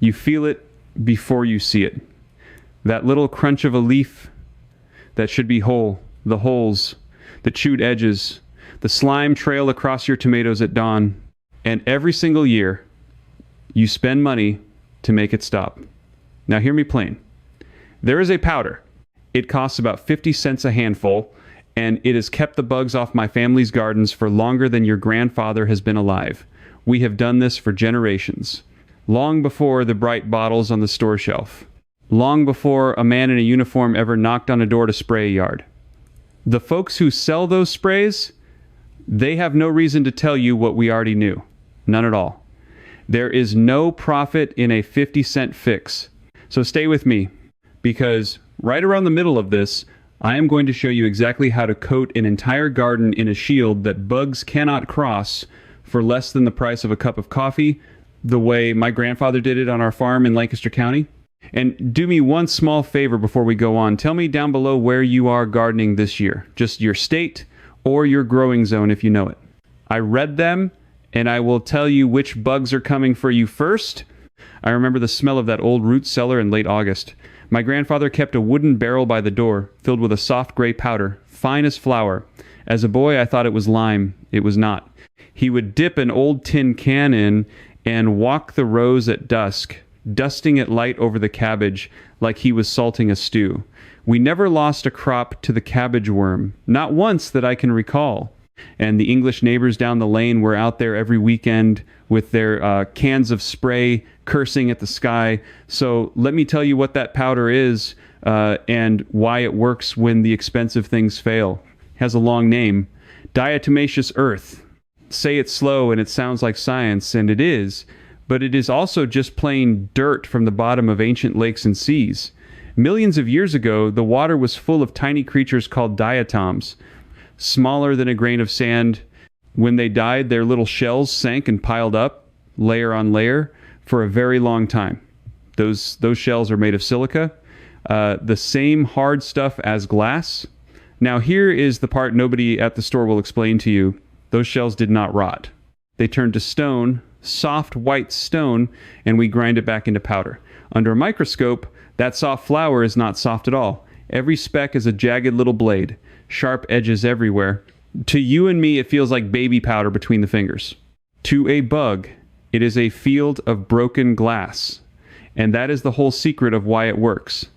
You feel it before you see it. That little crunch of a leaf that should be whole, the holes, the chewed edges, the slime trail across your tomatoes at dawn. And every single year, you spend money to make it stop. Now hear me plain. There is a powder. It costs about 50 cents a handful, and it has kept the bugs off my family's gardens for longer than your grandfather has been alive. We have done this for generations. Long before the bright bottles on the store shelf. Long before a man in a uniform ever knocked on a door to spray a yard. The folks who sell those sprays, they have no reason to tell you what we already knew. None at all. There is no profit in a 50-cent fix. So stay with me, because right around the middle of this, I am going to show you exactly how to coat an entire garden in a shield that bugs cannot cross for less than the price of a cup of coffee, the way my grandfather did it on our farm in Lancaster County. And do me one small favor before we go on. Tell me down below where you are gardening this year. Just your state or your growing zone if you know it. I read them, and I will tell you which bugs are coming for you first. I remember the smell of that old root cellar in late August. My grandfather kept a wooden barrel by the door, filled with a soft gray powder, fine as flour. As a boy, I thought it was lime. It was not. He would dip an old tin can in and walk the rows at dusk, dusting it light over the cabbage like he was salting a stew. We never lost a crop to the cabbage worm, not once that I can recall. And the English neighbors down the lane were out there every weekend with their cans of spray, cursing at the sky. So let me tell you what that powder is and why it works when the expensive things fail. It has a long name. Diatomaceous earth. Say it slow and it sounds like science, and it is, but it is also just plain dirt from the bottom of ancient lakes and seas. Millions of years ago, the water was full of tiny creatures called diatoms, smaller than a grain of sand. When they died, their little shells sank and piled up, layer on layer, for a very long time. Those shells are made of silica, the same hard stuff as glass. Now here is the part nobody at the store will explain to you. Those shells did not rot. They turned to stone, soft white stone, and we grind it back into powder. Under a microscope, that soft flour is not soft at all. Every speck is a jagged little blade, sharp edges everywhere. To you and me, it feels like baby powder between the fingers. To a bug, it is a field of broken glass. And that is the whole secret of why it works.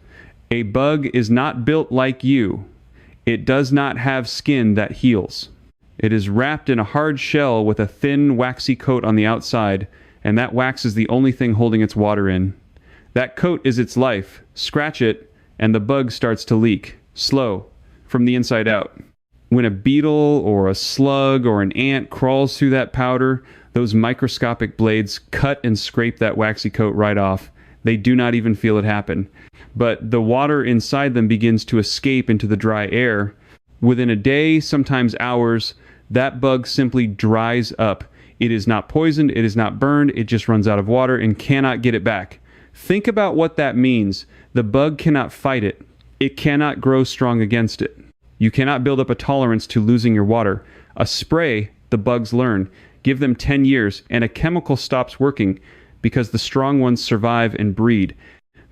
A bug is not built like you. It does not have skin that heals. It is wrapped in a hard shell with a thin, waxy coat on the outside, and that wax is the only thing holding its water in. That coat is its life. Scratch it, and the bug starts to leak, slow, from the inside out. When a beetle or a slug or an ant crawls through that powder, those microscopic blades cut and scrape that waxy coat right off. They do not even feel it happen. But the water inside them begins to escape into the dry air. Within a day, sometimes hours, that bug simply dries up. It is not poisoned, it is not burned, it just runs out of water and cannot get it back. Think about what that means. The bug cannot fight it. It cannot grow strong against it. You cannot build up a tolerance to losing your water. A spray, the bugs learn. Give them 10 years, and a chemical stops working because the strong ones survive and breed.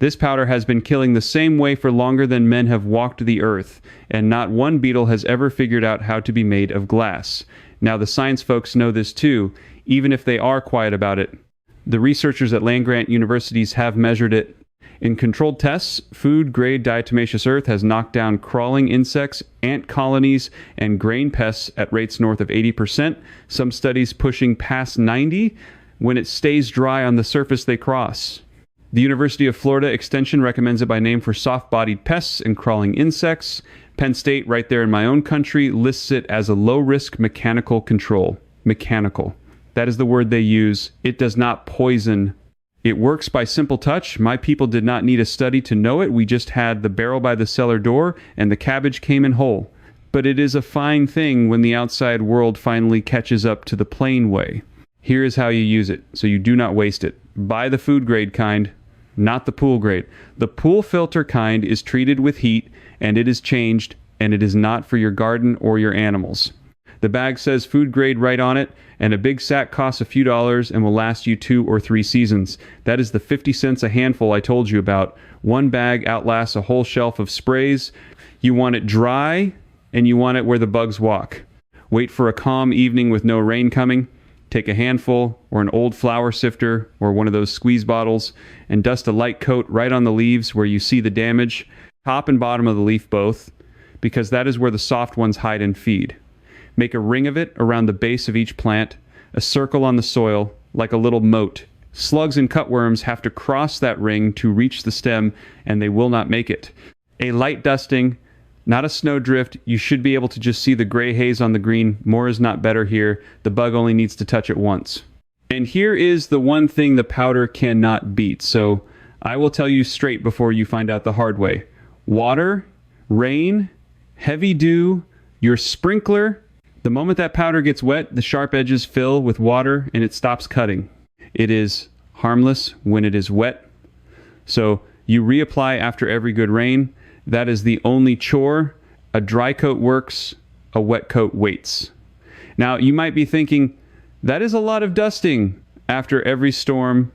This powder has been killing the same way for longer than men have walked the earth, and not one beetle has ever figured out how to be made of glass. Now, the science folks know this too, even if they are quiet about it. The researchers at land-grant universities have measured it. In controlled tests, food-grade diatomaceous earth has knocked down crawling insects, ant colonies, and grain pests at rates north of 80%, some studies pushing past 90% when it stays dry on the surface they cross. The University of Florida Extension recommends it by name for soft-bodied pests and crawling insects. Penn State, right there in my own country, lists it as a low-risk mechanical control. Mechanical. That is the word they use. It does not poison. It works by simple touch. My people did not need a study to know it. We just had the barrel by the cellar door, and the cabbage came in whole. But it is a fine thing when the outside world finally catches up to the plain way. Here is how you use it, so you do not waste it. Buy the food-grade kind, not the pool grade. The pool filter kind is treated with heat, and it is changed, and it is not for your garden or your animals. The bag says food grade right on it, and a big sack costs a few dollars and will last you 2 or 3 seasons. That is the 50 cents a handful I told you about. One bag outlasts a whole shelf of sprays. You want it dry, and you want it where the bugs walk. Wait for a calm evening with no rain coming. Take a handful or an old flour sifter or one of those squeeze bottles and dust a light coat right on the leaves where you see the damage, top and bottom of the leaf both, because that is where the soft ones hide and feed. Make a ring of it around the base of each plant, a circle on the soil, like a little moat. Slugs and cutworms have to cross that ring to reach the stem, and they will not make it. A light dusting, not a snowdrift. You should be able to just see the gray haze on the green. More is not better here. The bug only needs to touch it once. And here is the one thing the powder cannot beat. So I will tell you straight before you find out the hard way. Water, rain, heavy dew, your sprinkler. The moment that powder gets wet, the sharp edges fill with water and it stops cutting. It is harmless when it is wet. So you reapply after every good rain. That is the only chore. A dry coat works, a wet coat waits. Now you might be thinking, that is a lot of dusting after every storm,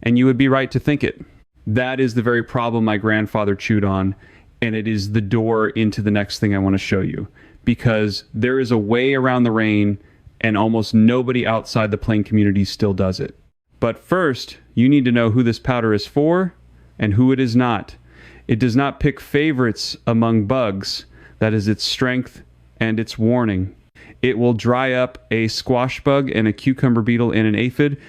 and you would be right to think it. That is the very problem my grandfather chewed on, and it is the door into the next thing I want to show you. Because there is a way around the rain, and almost nobody outside the plain community still does it. But first, you need to know who this powder is for and who it is not. It does not pick favorites among bugs. That is its strength and its warning. It will dry up a squash bug and a cucumber beetle and an aphid.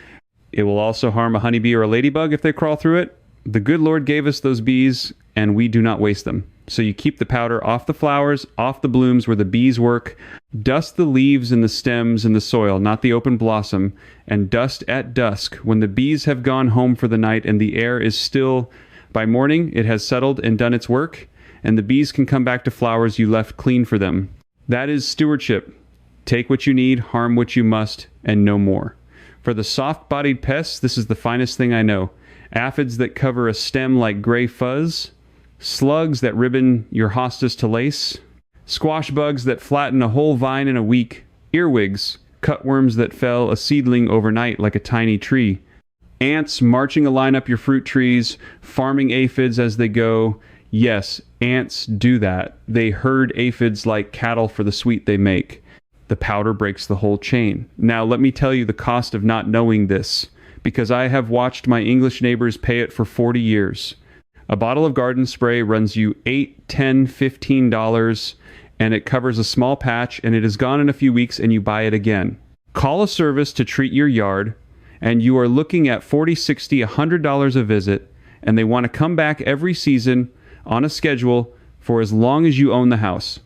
It will also harm a honeybee or a ladybug if they crawl through it. The good Lord gave us those bees, and we do not waste them. So you keep the powder off the flowers, off the blooms where the bees work. Dust the leaves and the stems and the soil, not the open blossom. And dust at dusk when the bees have gone home for the night and the air is still. By morning, it has settled and done its work, and the bees can come back to flowers you left clean for them. That is stewardship. Take what you need, harm what you must, and no more. For the soft-bodied pests, this is the finest thing I know. Aphids that cover a stem like gray fuzz, slugs that ribbon your hostas to lace, squash bugs that flatten a whole vine in a week, earwigs, cutworms that fell a seedling overnight like a tiny tree, ants marching a line up your fruit trees, farming aphids as they go. Yes, ants do that. They herd aphids like cattle for the sweet they make. The powder breaks the whole chain. Now let me tell you the cost of not knowing this, because I have watched my English neighbors pay it for 40 years. A bottle of garden spray runs you $8, $10, $15, and it covers a small patch, and it is gone in a few weeks, and you buy it again. Call a service to treat your yard, and you are looking at $40, $60, $100 a visit, and they want to come back every season on a schedule for as long as you own the house.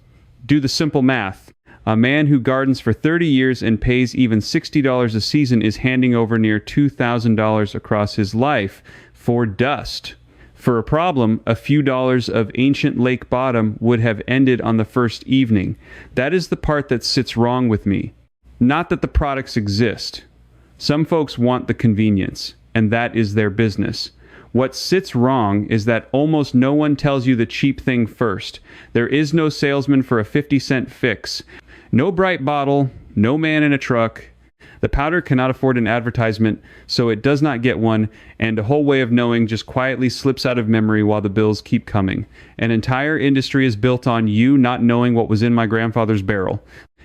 Do the simple math. A man who gardens for 30 years and pays even $60 a season is handing over near $2,000 across his life for dust. For a problem, a few dollars of ancient lake bottom would have ended on the first evening. That is the part that sits wrong with me. Not that the products exist. Some folks want the convenience, and that is their business. What sits wrong is that almost no one tells you the cheap thing first. There is no salesman for a 50-cent fix. No bright bottle, no man in a truck. The powder cannot afford an advertisement, so it does not get one, and a whole way of knowing just quietly slips out of memory while the bills keep coming. An entire industry is built on you not knowing what was in my grandfather's barrel.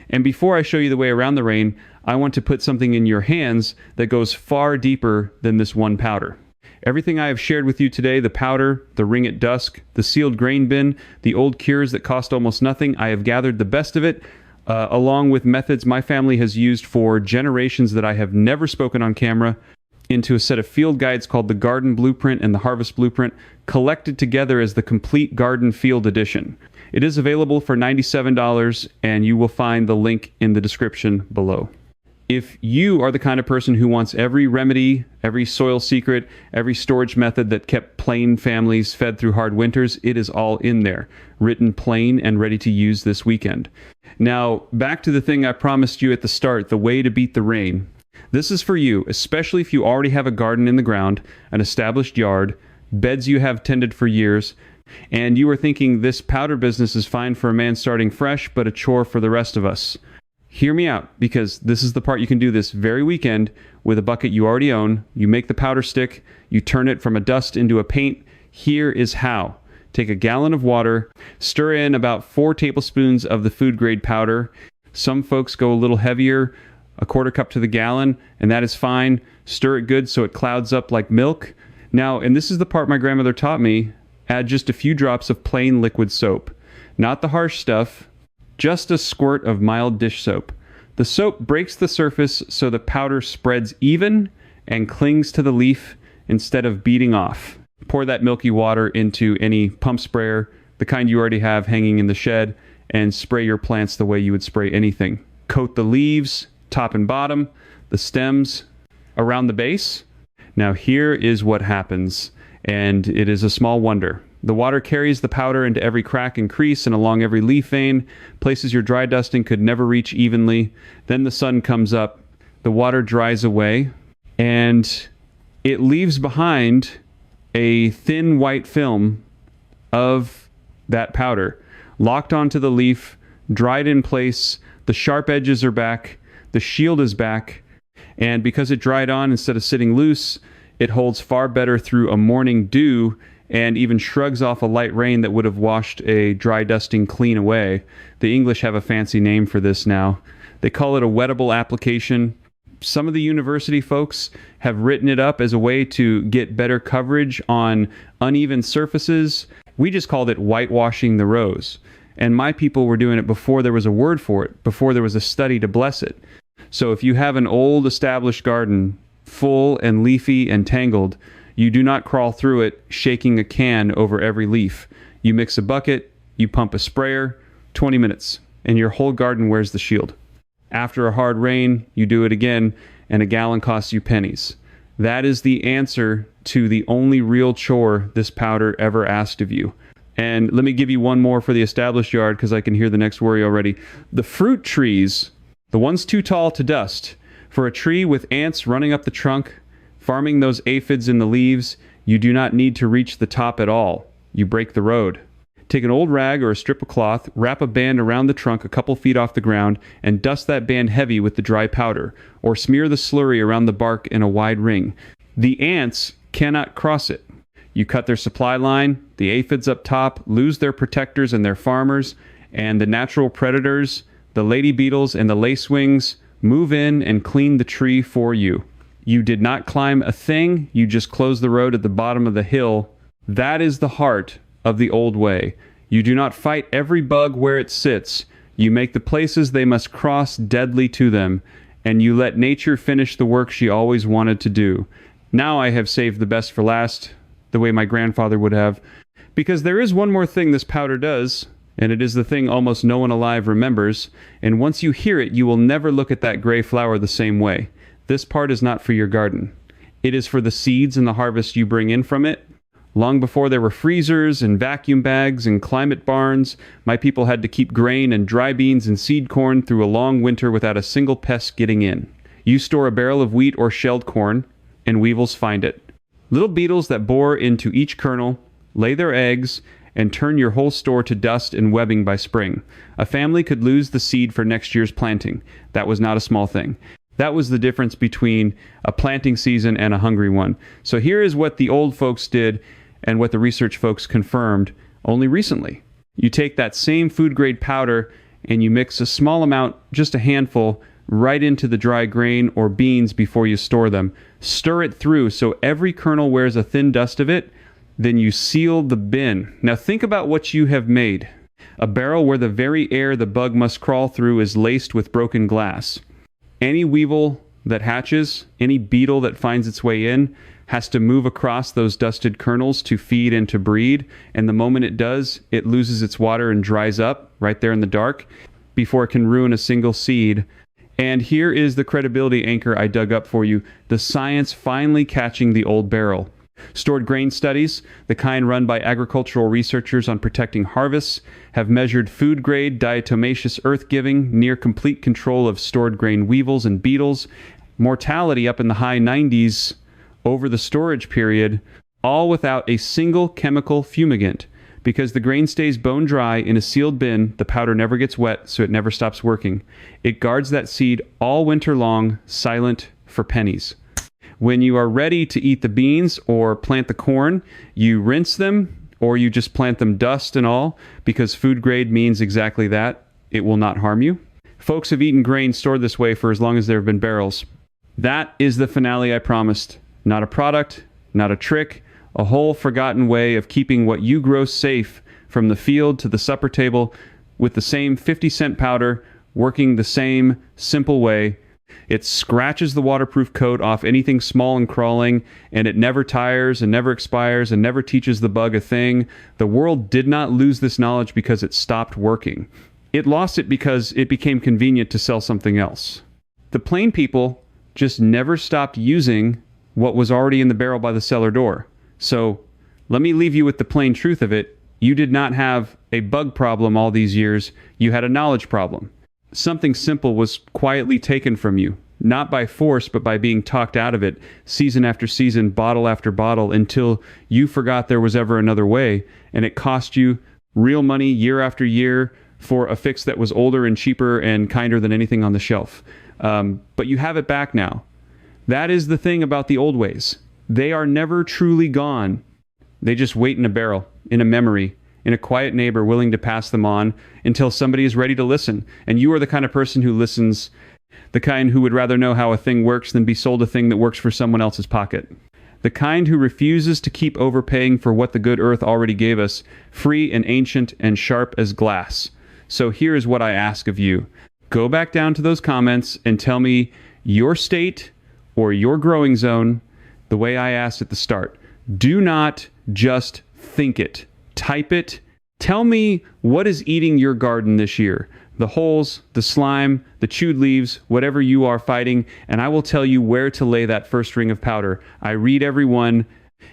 And before I show you the way around the rain, I want to put something in your hands that goes far deeper than this one powder. Everything I have shared with you today, the powder, the ring at dusk, the sealed grain bin, the old cures that cost almost nothing, I have gathered the best of it, along with methods my family has used for generations that I have never spoken on camera, into a set of field guides called the Garden Blueprint and the Harvest Blueprint, collected together as the Complete Garden Field Edition. It is available for $97, and you will find the link in the description below. If you are the kind of person who wants every remedy, every soil secret, every storage method that kept plain families fed through hard winters, it is all in there, written plain and ready to use this weekend. Now, back to the thing I promised you at the start, the way to beat the rain. This is for you, especially if you already have a garden in the ground, an established yard, beds you have tended for years, and you are thinking this powder business is fine for a man starting fresh, but a chore for the rest of us. Hear me out, because this is the part you can do this very weekend with a bucket you already own. You make the powder stick, you turn it from a dust into a paint. Here is how. Take a gallon of water, stir in about 4 tablespoons of the food grade powder. Some folks go a little heavier, a quarter cup to the gallon, and that is fine. Stir it good so it clouds up like milk. Now, and this is the part my grandmother taught me, add just a few drops of plain liquid soap. Not the harsh stuff, just a squirt of mild dish soap. The soap breaks the surface so the powder spreads even and clings to the leaf instead of beating off. Pour that milky water into any pump sprayer, the kind you already have hanging in the shed, and spray your plants the way you would spray anything. Coat the leaves, top and bottom, the stems, around the base. Now here is what happens, and it is a small wonder. The water carries the powder into every crack and crease and along every leaf vein, places your dry dusting could never reach evenly. Then the sun comes up, the water dries away, and it leaves behind a thin white film of that powder, locked onto the leaf, dried in place. The sharp edges are back, the shield is back, and because it dried on instead of sitting loose, it holds far better through a morning dew and even shrugs off a light rain that would have washed a dry dusting clean away. The English have a fancy name for this now. They call it a wettable application. Some of the university folks have written it up as a way to get better coverage on uneven surfaces. We just called it whitewashing the rose. And my people were doing it before there was a word for it, before there was a study to bless it. So if you have an old established garden, full and leafy and tangled, you do not crawl through it shaking a can over every leaf. You mix a bucket, you pump a sprayer, 20 minutes, and your whole garden wears the shield. After a hard rain, you do it again, and a gallon costs you pennies. That is the answer to the only real chore this powder ever asked of you. And let me give you one more for the established yard, because I can hear the next worry already. The fruit trees, the ones too tall to dust, for a tree with ants running up the trunk, farming those aphids in the leaves, you do not need to reach the top at all. You break the road. Take an old rag or a strip of cloth, wrap a band around the trunk a couple feet off the ground, and dust that band heavy with the dry powder, or smear the slurry around the bark in a wide ring. The ants cannot cross it. You cut their supply line, the aphids up top lose their protectors and their farmers, and the natural predators, the lady beetles and the lacewings, move in and clean the tree for you. You did not climb a thing, you just closed the road at the bottom of the hill. That is the heart of the old way. You do not fight every bug where it sits. You make the places they must cross deadly to them, and you let nature finish the work she always wanted to do. Now I have saved the best for last, the way my grandfather would have, because there is one more thing this powder does, and it is the thing almost no one alive remembers, and once you hear it, you will never look at that gray flower the same way. This part is not for your garden. It is for the seeds and the harvest you bring in from it. Long before there were freezers and vacuum bags and climate barns, my people had to keep grain and dry beans and seed corn through a long winter without a single pest getting in. You store a barrel of wheat or shelled corn, and weevils find it. Little beetles that bore into each kernel, lay their eggs, and turn your whole store to dust and webbing by spring. A family could lose the seed for next year's planting. That was not a small thing. That was the difference between a planting season and a hungry one. So here is what the old folks did and what the research folks confirmed only recently. You take that same food grade powder and you mix a small amount, just a handful, right into the dry grain or beans before you store them. Stir it through so every kernel wears a thin dust of it. Then you seal the bin. Now think about what you have made. A barrel where the very air the bug must crawl through is laced with broken glass. Any weevil that hatches, any beetle that finds its way in, has to move across those dusted kernels to feed and to breed, and the moment it does, it loses its water and dries up right there in the dark before it can ruin a single seed. And here is the credibility anchor I dug up for you, the science finally catching the old barrel. Stored grain studies, the kind run by agricultural researchers on protecting harvests, have measured food-grade diatomaceous earth-giving, near complete control of stored grain weevils and beetles, mortality up in the high 90s over the storage period, all without a single chemical fumigant. Because the grain stays bone dry in a sealed bin, the powder never gets wet, so it never stops working. It guards that seed all winter long, silent for pennies. When you are ready to eat the beans or plant the corn, you rinse them, or you just plant them dust and all, because food grade means exactly that. It will not harm you. Folks have eaten grain stored this way for as long as there have been barrels. That is the finale I promised. Not a product, not a trick, a whole forgotten way of keeping what you grow safe from the field to the supper table with the same 50-cent powder, working the same simple way. It scratches the waterproof coat off anything small and crawling, and it never tires and never expires and never teaches the bug a thing. The world did not lose this knowledge because it stopped working. It lost it because it became convenient to sell something else. The plain people just never stopped using what was already in the barrel by the cellar door. So let me leave you with the plain truth of it. You did not have a bug problem all these years. You had a knowledge problem. Something simple was quietly taken from you, not by force, but by being talked out of it, season after season, bottle after bottle, until you forgot there was ever another way, and it cost you real money year after year for a fix that was older and cheaper and kinder than anything on the shelf. But you have it back now. That is the thing about the old ways. They are never truly gone. They just wait in a barrel, in a memory, in a quiet neighbor willing to pass them on until somebody is ready to listen. And you are the kind of person who listens, the kind who would rather know how a thing works than be sold a thing that works for someone else's pocket. The kind who refuses to keep overpaying for what the good earth already gave us, free and ancient and sharp as glass. So here is what I ask of you. Go back down to those comments and tell me your state or your growing zone the way I asked at the start. Do not just think it. Type it. Tell me what is eating your garden this year. The holes, the slime, the chewed leaves, whatever you are fighting, and I will tell you where to lay that first ring of powder. I read every one,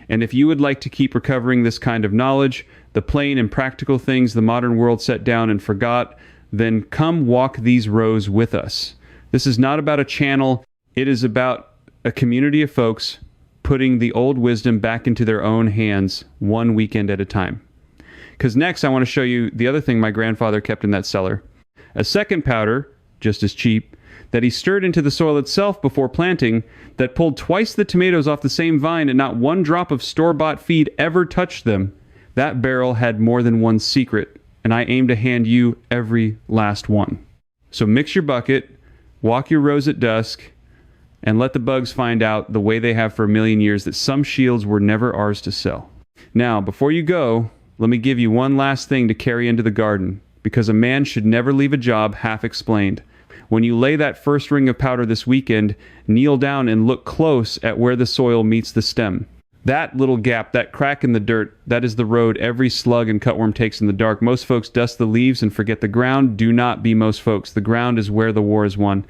and if you would like to keep recovering this kind of knowledge, the plain and practical things the modern world set down and forgot, then come walk these rows with us. This is not about a channel. It is about a community of folks putting the old wisdom back into their own hands one weekend at a time. Because next I want to show you the other thing my grandfather kept in that cellar. A second powder, just as cheap, that he stirred into the soil itself before planting, that pulled twice the tomatoes off the same vine and not one drop of store-bought feed ever touched them. That barrel had more than one secret, and I aim to hand you every last one. So mix your bucket, walk your rows at dusk, and let the bugs find out the way they have for a million years that some shields were never ours to sell. Now, before you go, let me give you one last thing to carry into the garden, because a man should never leave a job half explained. When you lay that first ring of powder this weekend, kneel down and look close at where the soil meets the stem. That little gap, that crack in the dirt, that is the road every slug and cutworm takes in the dark. Most folks dust the leaves and forget the ground. Do not be most folks. The ground is where the war is won.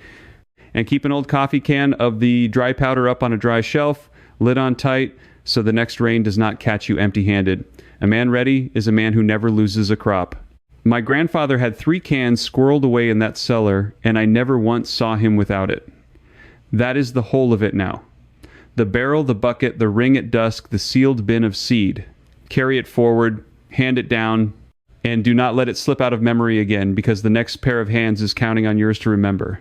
And keep an old coffee can of the dry powder up on a dry shelf, lid on tight, so the next rain does not catch you empty-handed. A man ready is a man who never loses a crop. My grandfather had 3 cans squirreled away in that cellar, and I never once saw him without it. That is the whole of it now. The barrel, the bucket, the ring at dusk, the sealed bin of seed. Carry it forward, hand it down, and do not let it slip out of memory again, because the next pair of hands is counting on yours to remember.